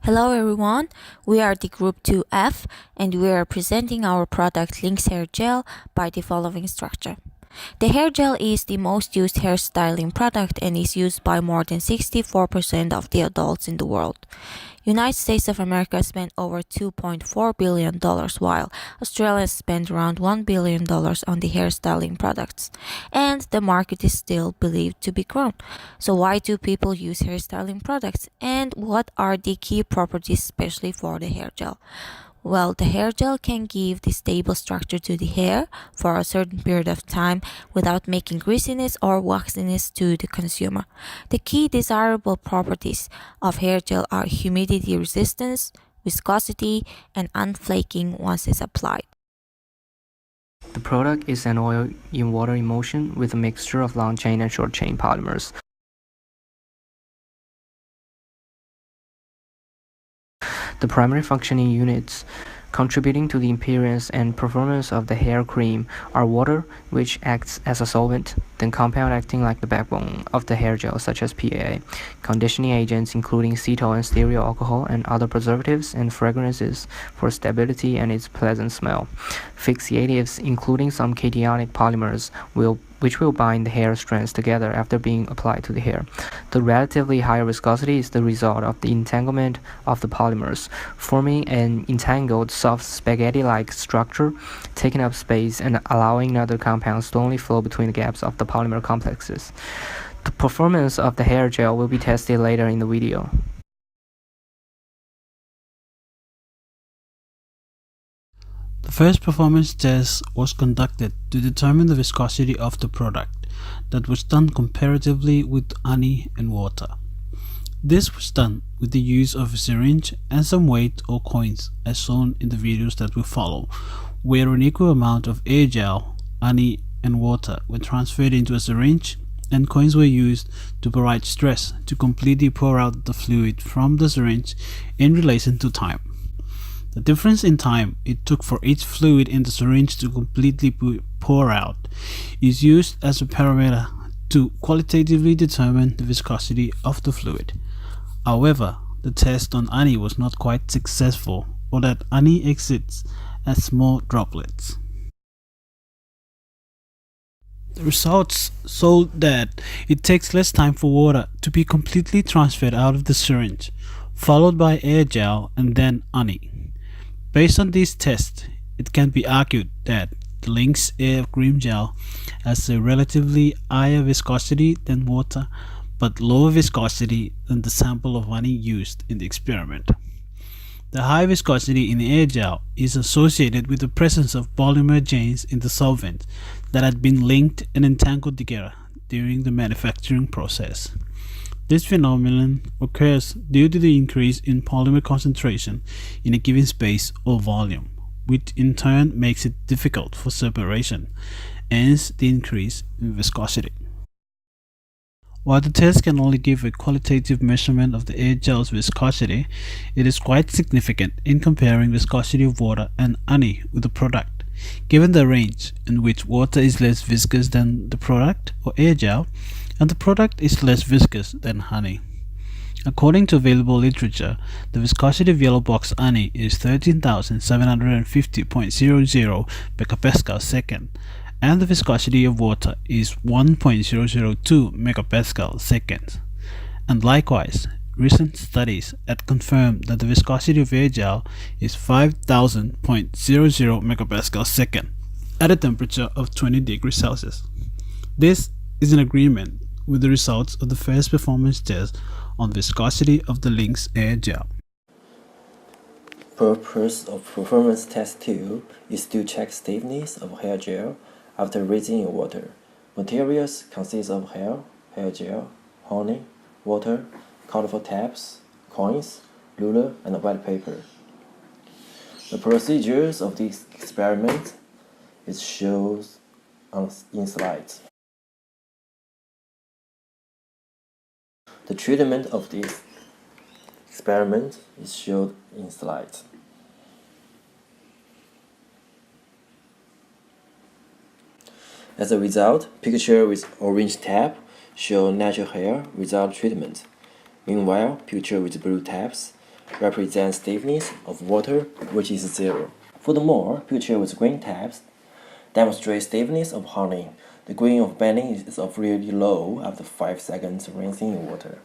Hello everyone, we are the group 2F and we are presenting our product Lynx Hair Gel by the following structure. The hair gel is the most used hairstyling product and is used by more than 64% of the adults in the world. United States of America spent over $2.4 billion while Australia spent around $1 billion on the hairstyling products. And the market is still believed to be grown. So why do people use hairstyling products and what are the key properties especially for the hair gel? Well, the hair gel can give the stable structure to the hair for a certain period of time without making greasiness or waxiness to the consumer. The key desirable properties of hair gel are humidity resistance, viscosity, and unflaking once it's applied. The product is an oil in water emulsion with a mixture of long-chain and short-chain polymers. The primary functioning units contributing to the appearance and performance of the hair cream are water, which acts as a solvent, then compound acting like the backbone of the hair gel such as PAA, conditioning agents including cetyl and stereo alcohol and other preservatives and fragrances for stability and its pleasant smell, fixatives including some cationic polymers which will bind the hair strands together after being applied to the hair. The relatively higher viscosity is the result of the entanglement of the polymers, forming an entangled soft spaghetti-like structure, taking up space and allowing other compounds to only flow between the gaps of the polymer complexes. The performance of the hair gel will be tested later in the video. The first performance test was conducted to determine the viscosity of the product that was done comparatively with honey and water. This was done with the use of a syringe and some weight or coins as shown in the videos that will follow, where an equal amount of air gel, honey and water were transferred into a syringe and coins were used to provide stress to completely pour out the fluid from the syringe in relation to time. The difference in time it took for each fluid in the syringe to completely pour out is used as a parameter to qualitatively determine the viscosity of the fluid. However, the test on honey was not quite successful, or that honey exits as small droplets. The results showed that it takes less time for water to be completely transferred out of the syringe, followed by air gel and then honey. Based on these tests, it can be argued that the Lynx Air Cream Gel has a relatively higher viscosity than water, but lower viscosity than the sample of honey used in the experiment. The high viscosity in the air gel is associated with the presence of polymer chains in the solvent that had been linked and entangled together during the manufacturing process. This phenomenon occurs due to the increase in polymer concentration in a given space or volume, which in turn makes it difficult for separation, hence the increase in viscosity. While the test can only give a qualitative measurement of the air gel's viscosity, it is quite significant in comparing viscosity of water and honey with the product, given the range in which water is less viscous than the product or air gel, and the product is less viscous than honey. According to available literature, the viscosity of yellow box honey is 13,750.00 megapascal second, and the viscosity of water is 1.002 megapascal seconds. And likewise, recent studies have confirmed that the viscosity of air gel is 5,000.00 megapascal second at a temperature of 20 degrees Celsius. This is in agreement with the results of the first performance test on viscosity of the Lynx Air Gel. Purpose of performance test 2 is to check stiffness of hair gel after rinsing in water. Materials consist of hair gel, honey, water, colorful tabs, coins, ruler, and white paper. The procedures of this experiment is shown in slides. The treatment of this experiment is shown in slides. As a result, picture with orange tab show natural hair without treatment. Meanwhile, picture with blue tabs represents stiffness of water, which is 0. Furthermore, picture with green tabs demonstrates stiffness of honey. The green of bending is of really low after 5 seconds rinsing in water.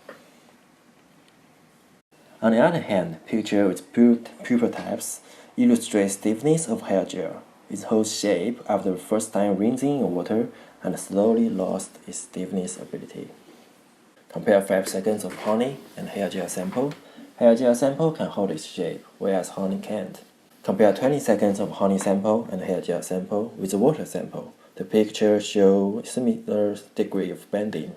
On the other hand, picture with purple tabs illustrates stiffness of hair gel. It holds shape after the first time rinsing in water and slowly lost its stiffness ability. Compare 5 seconds of honey and hair gel sample. Hair gel sample can hold its shape, whereas honey can't. Compare 20 seconds of honey sample and hair gel sample with the water sample. The picture shows similar degree of bending.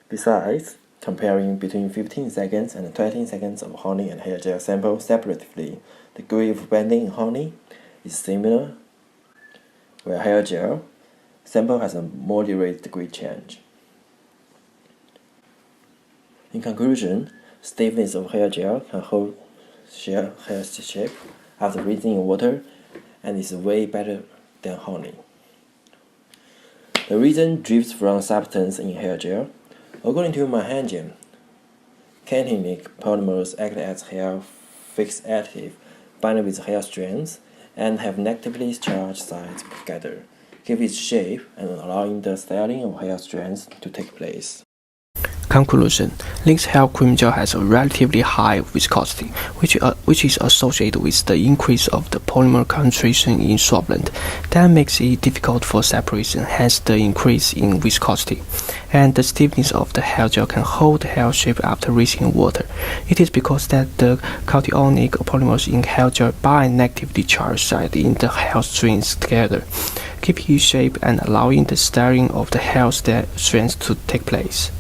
Besides, comparing between 15 seconds and 20 seconds of honey and hair gel sample separately, the degree of bending in honey is similar, where hair gel sample has a moderate degree change. In conclusion, stiffness of hair gel can hold hair shape after rinsing in water and is way better than honey. The reason drifts from substance in hair gel. According to my hand jam, cationic polymers act as hair fixative, bind with hair strands, and have negatively charged sides together, give its shape and allowing the styling of hair strands to take place. Conclusion: Lynx hair cream gel has a relatively high viscosity, which is associated with the increase of the polymer concentration in solvent. That makes it difficult for separation, hence the increase in viscosity. And the stiffness of the hair gel can hold hair shape after rinsing in water. It is because that the cationic polymers in hair gel bind negatively charged sides in the hair strands together, keeping its shape and allowing the styling of the hair strands to take place.